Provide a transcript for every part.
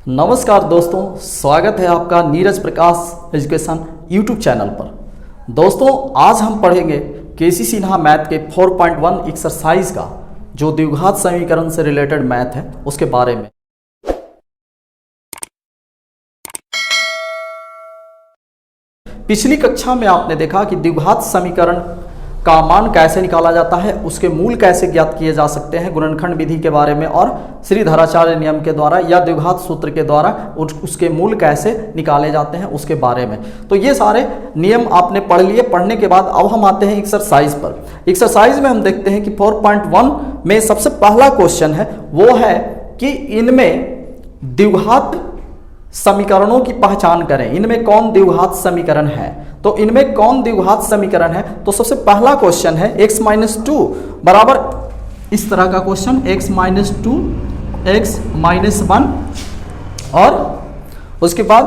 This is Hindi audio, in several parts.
नमस्कार दोस्तों, स्वागत है आपका नीरज प्रकाश एजुकेशन यूट्यूब चैनल पर। दोस्तों आज हम पढ़ेंगे केसी सिन्हा मैथ के 4.1 एक्सरसाइज का जो द्विघात समीकरण से रिलेटेड मैथ है उसके बारे में। पिछली कक्षा में आपने देखा कि द्विघात समीकरण का मान कैसे निकाला जाता है, उसके मूल कैसे ज्ञात किए जा सकते हैं गुणनखंड विधि के बारे में, और श्रीधराचार्य नियम के द्वारा या द्विघात सूत्र के द्वारा उसके मूल कैसे निकाले जाते हैं उसके बारे में। तो ये सारे नियम आपने पढ़ लिए। पढ़ने के बाद अब हम आते हैं एक्सरसाइज पर। एक्सरसाइज में हम देखते हैं कि 4.1 में सबसे पहला क्वेश्चन है वो है कि इनमें द्विघात समीकरणों की पहचान करें। इनमें कौन द्विघात समीकरण है, तो इनमें कौन द्विघात समीकरण है। तो सबसे पहला क्वेश्चन है x-2 बराबर इस तरह का क्वेश्चन, x-2 x-1 और उसके बाद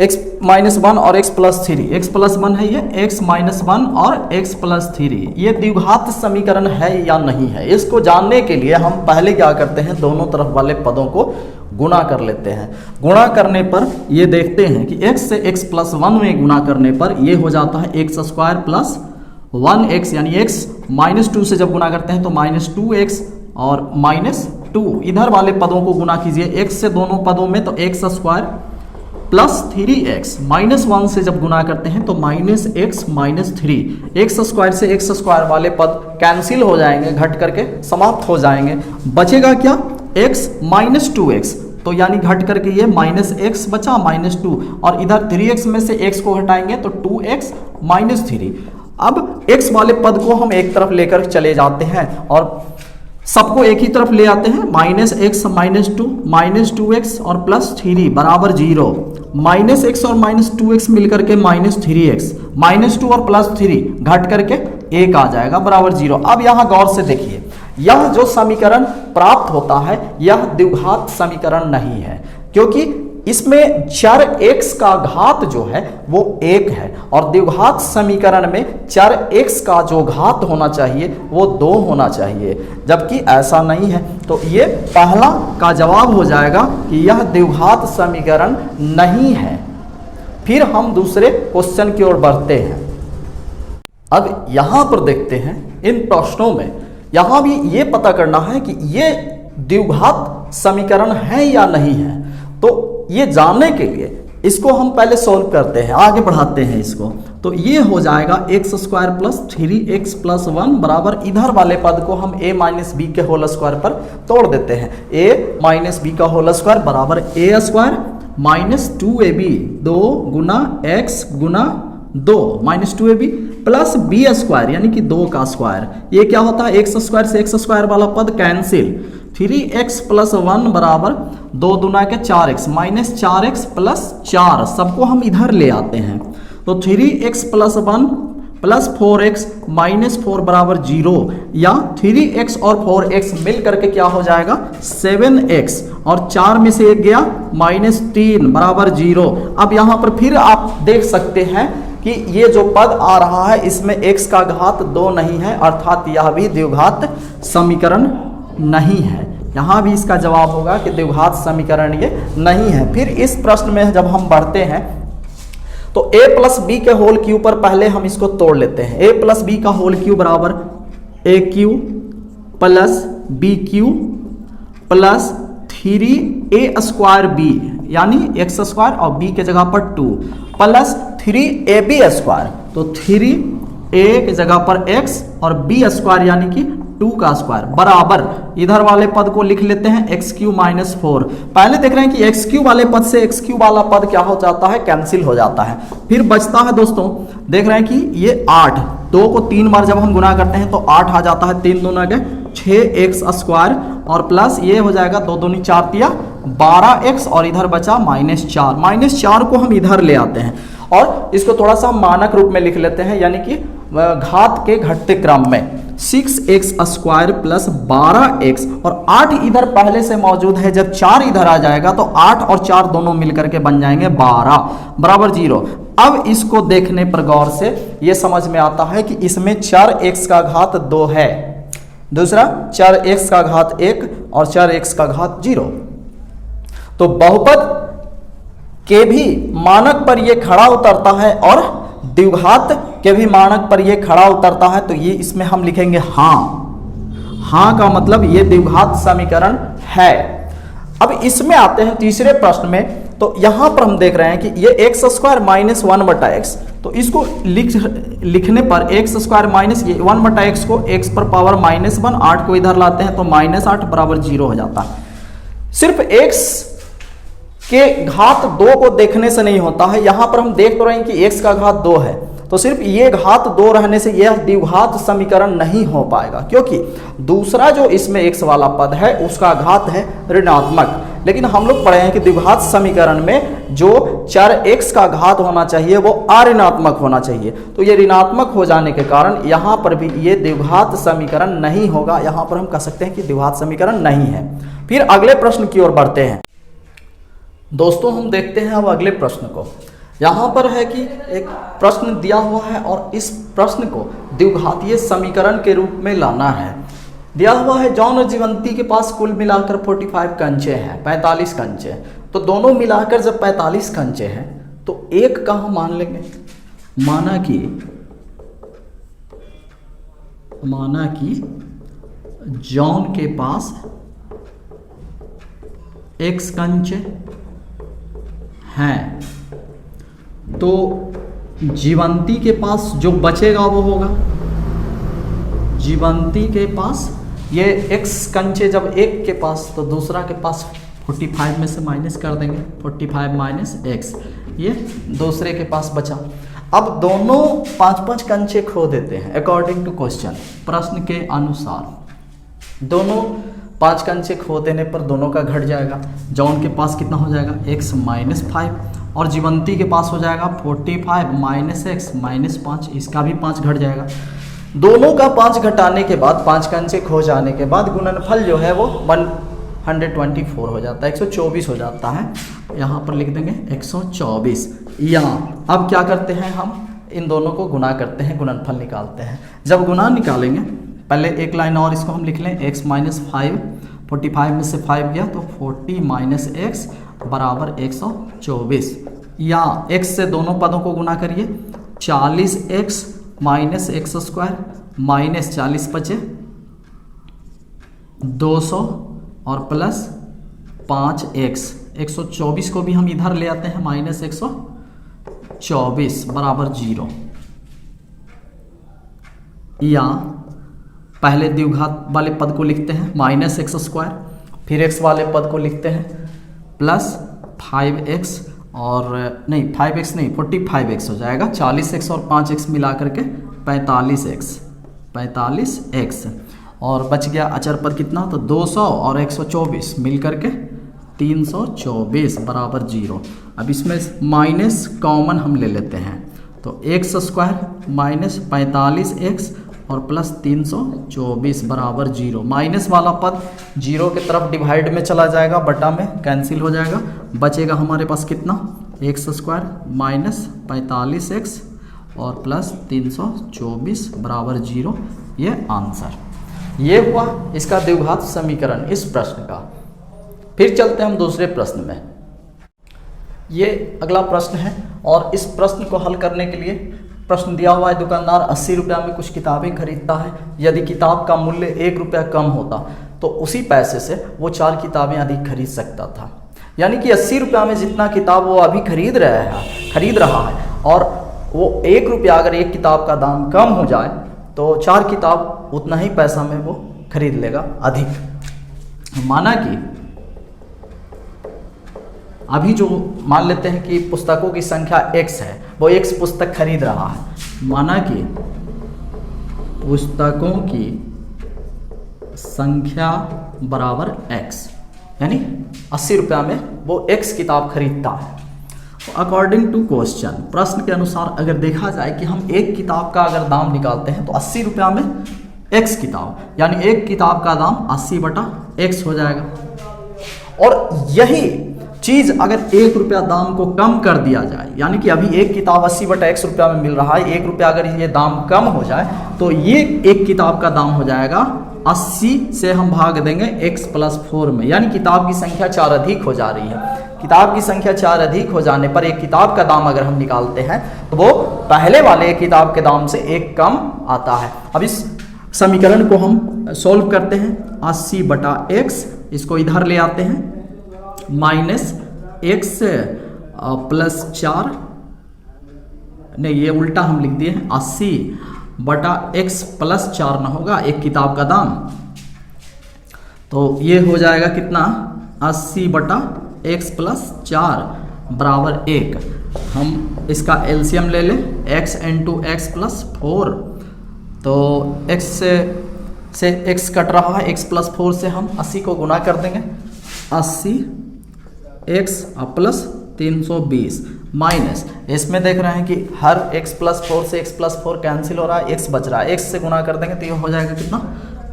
x-1 और x+3, x+1 है ये, x-1 और x+3, ये द्विघात समीकरण है या नहीं है। इसको जानने के लिए हम पहले क्या करते हैं, दोनों तरफ वाले पदों को गुणा कर लेते हैं। गुणा करने पर ये देखते हैं कि x से x+1 में गुणा करने पर ये हो जाता है x² + 1x, यानी x-2 से जब गुणा करते हैं तो -2x और -2 इधर वाले पदों को गुणा कीजिए x से दोनों पदों में, तो x² + 3x, -1 से जब गुणा करते हैं तो -x -3, x² से x² वाले पद कैंसिल हो जाएंगे, घट करके समाप्त हो जाएंगे। बचेगा क्या, x -2x, तो यानी घट करके ये -x बचा -2, और इधर 3x में से x को हटाएंगे तो 2x -3। अब x वाले पद को हम एक तरफ लेकर चले जाते हैं और सबको एक ही तरफ ले आते हैं, -x -2x और +3 बराबर 0, -x और -2x मिलकर के -3x, -2 और +3 घट करके 1 आ जाएगा बराबर 0। अब यहां गौर से देखिए, यह जो समीकरण प्राप्त होता है यह द्विघात समीकरण नहीं है, क्योंकि इसमें चर x का घात जो है वो 1 है, और द्विघात समीकरण में चर x का जो घात होना चाहिए वो 2 होना चाहिए, जबकि ऐसा नहीं है। तो ये पहला का जवाब हो जाएगा कि यह द्विघात समीकरण नहीं है। फिर हम दूसरे क्वेश्चन की ओर बढ़ते हैं। अब यहां पर देखते हैं इन प्रश्नों में, यहां भी ये पता करना है कि ये द्विघात समीकरण है या नहीं है। तो ये जानने के लिए इसको हम पहले सॉल्व करते हैं, आगे बढ़ाते हैं इसको। तो ये हो जाएगा x² + 3x + 1 बराबर इधर वाले पद को हम a - b के होल स्क्वायर पर तोड़ देते हैं। a - b का होल स्क्वायर बराबर a² - 2ab 2 गुना x गुना 2 -2ab प्लस b² यानी कि 2 का स्क्वायर। ये क्या होता है, x² से x² वाला पद कैंसिल, 3x + 1 बराबर 2 दूना के 4x -4x + 4, सबको हम इधर ले आते हैं। तो 3x + 1 + 4x -4 बराबर 0, या 3x और 4x मिल करके क्या हो जाएगा 7x, और 4 में से एक गया -3 बराबर 0। अब यहाँ पर फिर आप देख सकते हैं कि ये जो पद आ रहा है इसमें x का घात 2 नहीं है, अर्थात यह भी द्विघात समीकरण नहीं है। यहाँ भी इसका जवाब होगा कि द्विघात समीकरण ये नहीं है। फिर इस प्रश्न में जब हम बढ़ते हैं तो a + b के होल क्यूब पर पहले हम इसको तोड़ लेते हैं। a + b का होल क्यूब बराबर a³ + b³ + 3a² यानी x² और b के जगह पर 2 + 3ab², तो 3a के जगह पर x और b² यानी कि 2 का स्क्वायर बराबर इधर वाले पद को लिख लेते हैं x³ - 4। पहले देख रहे हैं कि x³ वाले पद से x³ वाला पद क्या हो जाता है, कैंसिल हो जाता है। फिर बचता है दोस्तों, देख रहे हैं कि ये 8, 2 को 3 बार जब हम गुना करते हैं तो 8 आ जाता है, 3 दूना के 6x² और प्लस ये हो जाएगा 2 दूनी 4 तिया 12x, और इधर बचा -4, -4 को हम इधर ले आते हैं और इसको थोड़ा सा मानक रूप में लिख लेते हैं, यानी कि घात के घटते क्रम में 6x² + 12x, और 8 इधर पहले से मौजूद है, जब 4 इधर आ जाएगा तो 8 और 4 दोनों मिलकर के बन जाएंगे 12 बराबर 0। अब इसको देखने पर गौर से ये समझ में आता है कि इसमें चर x का घात 2 है, दूसरा चर x का घात 1 और चर x का घात 0। तो बहुपद के भी मानक पर ये खड़ा उतरता है और द्विघात के भी मानक पर ये खड़ा उतरता है, तो ये इसमें हम लिखेंगे हाँ। हाँ का मतलब ये द्विघात समीकरण है। अब इसमें आते हैं तीसरे प्रश्न में। तो यहां पर हम देख रहे हैं कि ये एक्स स्क्वायर माइनस 1/x, तो इसको लिखने पर एक्स स्क्वायर माइनस ये 1/x को x पर पावर -1, 8 को इधर लाते हैं तो -8 बराबर 0 हो जाता है। सिर्फ x के घात 2 को देखने से नहीं होता है, यहां पर हम देख तो रहे हैं कि x का घात 2 है, तो सिर्फ ये घात 2 रहने से यह द्विघात समीकरण नहीं हो पाएगा, क्योंकि दूसरा जो इसमें x वाला पद है उसका घात है ऋणात्मक। लेकिन हम लोग पढ़े हैं कि द्विघात समीकरण में जो चर x का घात होना चाहिए वो अऋणात्मक होना चाहिए, तो ये ऋणात्मक हो जाने के कारण यहाँ पर भी ये द्विघात समीकरण नहीं होगा। यहाँ पर हम कह सकते हैं कि द्विघात समीकरण नहीं है। फिर अगले प्रश्न की ओर बढ़ते हैं। दोस्तों हम देखते हैं अब अगले प्रश्न को। यहाँ पर है कि एक प्रश्न दिया हुआ है और इस प्रश्न को द्विघातीय समीकरण के रूप में लाना है। दिया हुआ है जॉन और जीवंती के पास कुल मिलाकर 45 कंचे हैं, 45 कंचे, तो दोनों मिलाकर जब 45 कंचे हैं तो एक का हम मान लेंगे। माना कि जॉन के पास x कंचे हैं, तो जीवंती के पास जो बचेगा वो होगा, जीवंती के पास ये x कंचे जब एक के पास तो दूसरा के पास 45 में से माइनस कर देंगे, 45 माइनस x, ये दूसरे के पास बचा। अब दोनों 5-5 कंचे खो देते हैं अकॉर्डिंग टू क्वेश्चन, प्रश्न के अनुसार दोनों 5 कंचे खो देने पर दोनों का घट जाएगा। जॉन के पास कितना हो जाएगा x माइनस 5 और जीवंती के पास हो जाएगा 45 माइनस x माइनस 5, इसका भी 5 घट जाएगा। दोनों का 5 घटाने के बाद 5 कंचे खो जाने के बाद गुणनफल जो है वो 124 हो जाता है, 124 हो जाता है। यहाँ पर लिख देंगे 124। या अब क्या करते हैं, हम इन दोनों को गुना करते हैं, गुणनफल निकालते हैं। जब गुना निकालेंगे, पहले एक लाइन और इसको हम लिख लें, x माइनस 5, 45 में से 5 गया तो 40 माइनस x बराबर 124। या x से दोनों पदों को गुना करिए, 40x minus x square minus 40 बचे 200 और प्लस 5x, 124 को भी हम इधर ले आते हैं, माइनस 124 बराबर 0। या पहले द्विघात वाले पद को लिखते हैं माइनस एक्स स्क्वायर, फिर x वाले पद को लिखते हैं प्लस 5x और नहीं 5x नहीं 45x हो जाएगा, 40x और 5x मिला करके 45x और बच गया अचर पद कितना, तो 200 और 124 मिल करके 324 बराबर 0। अब इसमें माइनस कॉमन हम ले लेते हैं, तो एक्स स्क्वायर माइनस 45x और प्लस 324 बराबर 0। माइनस वाला पद 0 के तरफ डिवाइड में चला जाएगा, बटा में कैंसिल हो जाएगा, बचेगा हमारे पास कितना, एक्स स्क्वायर माइनस 45x और प्लस 324 बराबर 0। ये आंसर, ये हुआ इसका द्विघात समीकरण इस प्रश्न का। फिर चलते हैं हम दूसरे प्रश्न में। ये अगला प्रश्न है और इस प्रश्न को हल करने के लिए प्रश्न दिया हुआ है, दुकानदार 80 रुपया में कुछ किताबें खरीदता है। यदि किताब का मूल्य 1 रुपया कम होता तो उसी पैसे से वो 4 किताबें अधिक खरीद सकता था। यानी कि 80 रुपया में जितना किताब वो अभी खरीद रहा है और वो 1 रुपया अगर एक किताब का दाम कम हो जाए तो 4 किताब उतना ही पैसा में वो खरीद लेगा अधिक। माना कि अभी जो मान लेते हैं कि पुस्तकों की संख्या x है, वो x पुस्तक खरीद रहा है। माना कि पुस्तकों की संख्या बराबर x, यानी 80 रुपया में वो x किताब खरीदता है। अकॉर्डिंग टू क्वेश्चन, प्रश्न के अनुसार अगर देखा जाए कि हम एक किताब का अगर दाम निकालते हैं तो 80 रुपया में x किताब, यानी एक किताब का दाम 80/x हो जाएगा। और यही चीज अगर 1 रुपया दाम को कम कर दिया जाए, यानी कि अभी एक किताब 80/x रुपया में मिल रहा है, 1 रुपया अगर ये दाम कम हो जाए तो ये एक किताब का दाम हो जाएगा 80 से हम भाग देंगे x+4 में, यानी किताब की संख्या 4 अधिक हो जा रही है। किताब की संख्या 4 अधिक हो जाने पर एक किताब का दाम अगर हम निकालते हैं तो वो पहले वाले किताब के दाम से 1 कम आता है। अब इस समीकरण को हम सॉल्व करते हैं। 80/x, इसको इधर ले आते हैं, माइनस x +4, नहीं ये उल्टा हम लिख दिए हैं, 80/x +4 ना होगा एक किताब का दाम, तो ये हो जाएगा कितना, 80/x +4 बराबर 1। हम इसका एलसीएम ले लें, x × x +4, तो x से x कट रहा है, x +4 से हम 80 को गुना कर देंगे, 80x + 320 माइनस, इसमें देख रहे हैं कि हर x +4 से x +4 कैंसिल हो रहा है, x बच रहा है, x से गुना कर देंगे तो ये हो जाएगा कितना,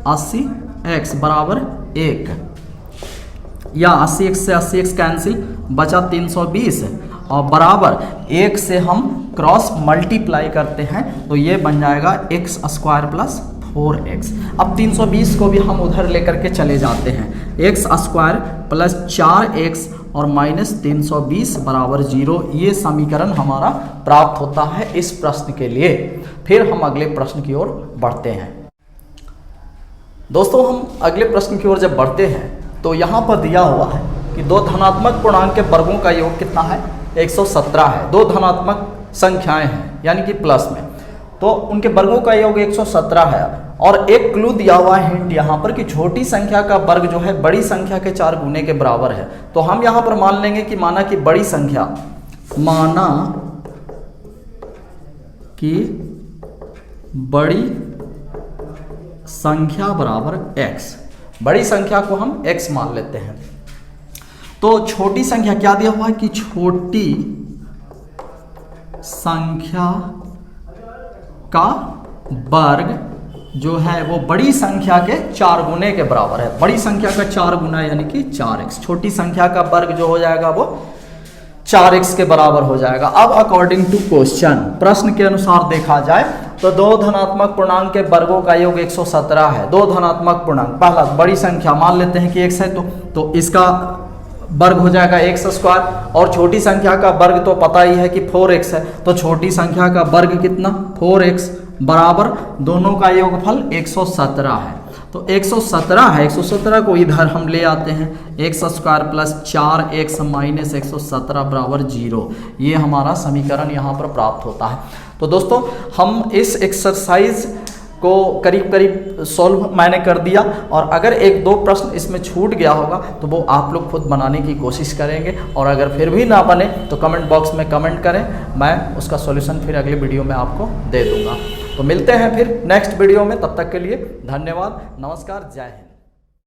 80x बराबर 1, या 80x से 80x कैंसिल, बचा 320 और बराबर 1 से हम क्रॉस मल्टीप्लाई करते हैं तो ये बन जाएगा x² + 4x। अब 320 को भी हम उधर लेकर के चले जाते हैं, x² + 4x और माइनस 320 बराबर 0। ये समीकरण हमारा प्राप्त होता है इस प्रश्न के लिए। फिर हम अगले प्रश्न की ओर बढ़ते हैं। दोस्तों हम अगले प्रश्न की ओर जब बढ़ते हैं तो यहाँ पर दिया हुआ है कि दो धनात्मक पूर्णांक के वर्गों का योग कितना है, 117 है। दो धनात्मक संख्याएं हैं यानी कि प्लस में, तो उनके वर्गों का योग 117 है। और एक क्लू दिया हुआ है हिंट यहाँ पर कि छोटी संख्या का वर्ग जो है बड़ी संख्या के 4 गुने के बराबर है। तो हम यहाँ पर मान लेंगे कि माना कि बड़ी संख्या बराबर x, बड़ी संख्या को हम x मान लेते हैं। तो छोटी संख्या क्या दिया हुआ है कि छोटी संख्या का वर्ग जो है वो बड़ी संख्या के 4 गुने के बराबर है। बड़ी संख्या का 4 गुना यानी कि 4x, छोटी संख्या का वर्ग जो हो जाएगा वो 4x के बराबर हो जाएगा। अब अकॉर्डिंग टू क्वेश्चन, प्रश्न के अनुसार देखा जाए तो दो धनात्मक पूर्णांक के वर्गों का योग 117 है। दो धनात्मक पूर्णांक, पहला बड़ी संख्या मान लेते हैं कि x है तो इसका वर्ग हो जाएगा x², और छोटी संख्या का वर्ग तो पता ही है कि 4x है, तो छोटी संख्या का वर्ग कितना, 4x बराबर दोनों का योगफल 117 है। तो 117 है, 117 को इधर हम ले आते हैं, x² + 4x माइनस 117 बराबर 0। ये हमारा समीकरण यहाँ पर प्राप्त होता है। तो दोस्तों हम इस एक्सरसाइज को करीब करीब सॉल्व मैंने कर दिया, और अगर 1-2 प्रश्न इसमें छूट गया होगा तो वो आप लोग खुद बनाने की कोशिश करेंगे, और अगर फिर भी ना बने तो कमेंट बॉक्स में कमेंट करें, मैं उसका सॉल्यूशन फिर अगले वीडियो में आपको दे दूंगा। तो मिलते हैं फिर नेक्स्ट वीडियो में, तब तक के लिए धन्यवाद, नमस्कार, जय हिंद।